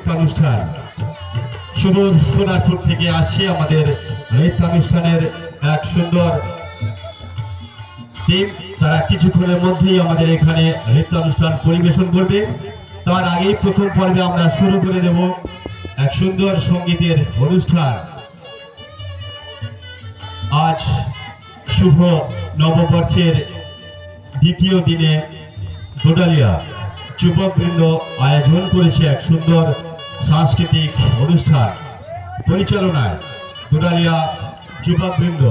নৃত্যানুষ্ঠান সুদূর সোনারপুর থেকে আসছে আমাদের নৃত্যানুষ্ঠানের এক সুন্দর টিম। তারা কিছুক্ষণের মধ্যেই আমাদের এখানে নৃত্যানুষ্ঠান পরিবেশন করবে। তার আগেই প্রথম পর্বে আমরা শুরু করে দেব এক সুন্দর সঙ্গীতের অনুষ্ঠান। আজ শুভ নববর্ষের দ্বিতীয় দিনে দোডালিয়া যুবকবৃন্দ আয়োজন করেছে এক সুন্দর সাংস্কৃতিক অনুষ্ঠান। পরিচালনায় দোডালিয়া যুবকবৃন্দ,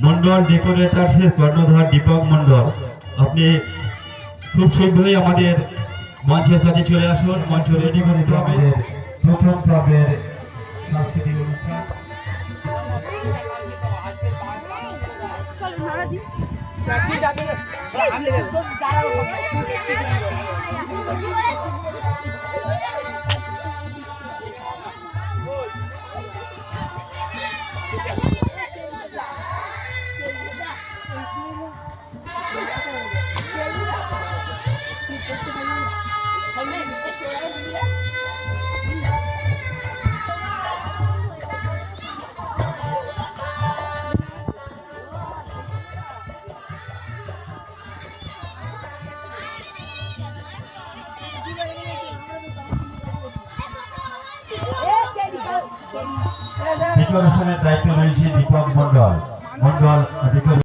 মন্ডল ডেকোরেটার্সের কর্ণধার দীপক মন্ডল, আপনি খুব শীঘ্রই আমাদের মঞ্চের কাছে চলে আসুন। মঞ্চ রেডি করে দিতে হবে প্রথম পর্বের সাংস্কৃতিক অনুষ্ঠান। ডেকোরেশনের দায়িত্ব রয়েছে দীপক মন্ডল।